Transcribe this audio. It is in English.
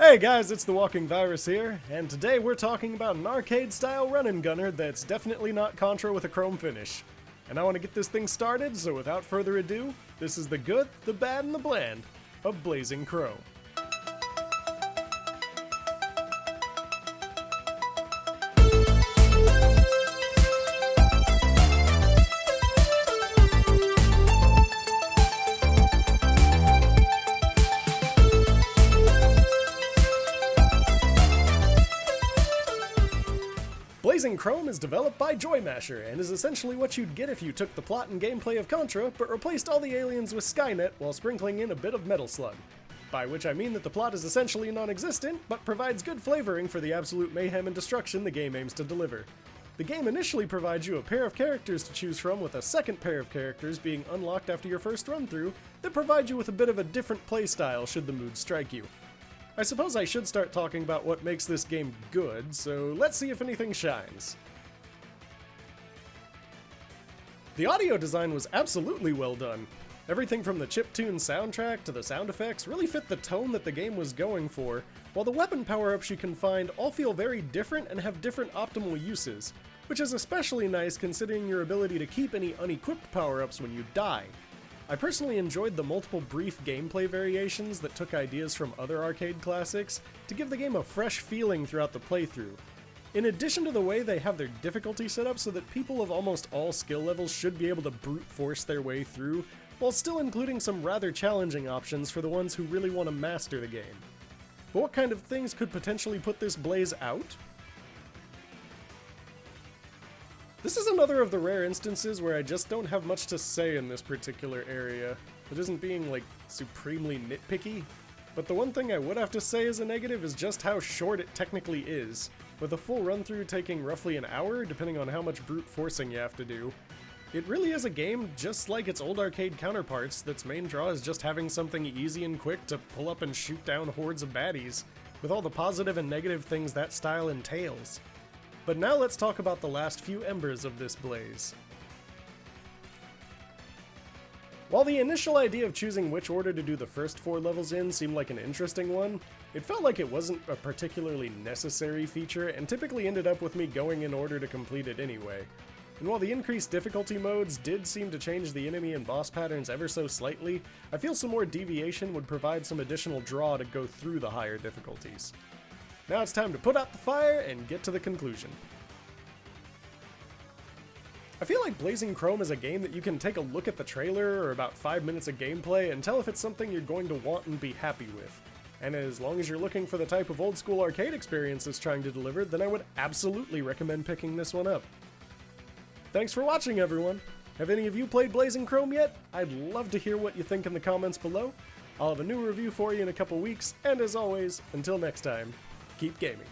Hey guys, it's the Walking Virus here, and today we're talking about an arcade-style run-and gunner that's definitely not Contra with a chrome finish. And I want to get this thing started, so without further ado, this is the good, the bad, and the bland of Blazing Chrome. Blazing Chrome is developed by Joymasher, and is essentially what you'd get if you took the plot and gameplay of Contra, but replaced all the aliens with Skynet while sprinkling in a bit of Metal Slug. By which I mean that the plot is essentially non-existent, but provides good flavoring for the absolute mayhem and destruction the game aims to deliver. The game initially provides you a pair of characters to choose from, with a second pair of characters being unlocked after your first run-through, that provide you with a bit of a different playstyle should the mood strike you. I suppose I should start talking about what makes this game good, so let's see if anything shines. The audio design was absolutely well done. Everything from the chiptune soundtrack to the sound effects really fit the tone that the game was going for, while the weapon power-ups you can find all feel very different and have different optimal uses, which is especially nice considering your ability to keep any unequipped power-ups when you die. I personally enjoyed the multiple brief gameplay variations that took ideas from other arcade classics to give the game a fresh feeling throughout the playthrough. In addition to the way they have their difficulty set up so that people of almost all skill levels should be able to brute force their way through, while still including some rather challenging options for the ones who really want to master the game. But what kind of things could potentially put this blaze out? This is another of the rare instances where I just don't have much to say in this particular area. It isn't being, like, supremely nitpicky, but the one thing I would have to say as a negative is just how short it technically is, with a full run-through taking roughly an hour, depending on how much brute forcing you have to do. It really is a game just like its old arcade counterparts that's main draw is just having something easy and quick to pull up and shoot down hordes of baddies, with all the positive and negative things that style entails. But now let's talk about the last few embers of this blaze. While the initial idea of choosing which order to do the first 4 levels in seemed like an interesting one, it felt like it wasn't a particularly necessary feature and typically ended up with me going in order to complete it anyway. And while the increased difficulty modes did seem to change the enemy and boss patterns ever so slightly, I feel some more deviation would provide some additional draw to go through the higher difficulties. Now it's time to put out the fire and get to the conclusion. I feel like Blazing Chrome is a game that you can take a look at the trailer or about 5 minutes of gameplay and tell if it's something you're going to want and be happy with. And as long as you're looking for the type of old school arcade experience it's trying to deliver, then I would absolutely recommend picking this one up. Thanks for watching, everyone! Have any of you played Blazing Chrome yet? I'd love to hear what you think in the comments below. I'll have a new review for you in a couple weeks, and as always, until next time, keep gaming.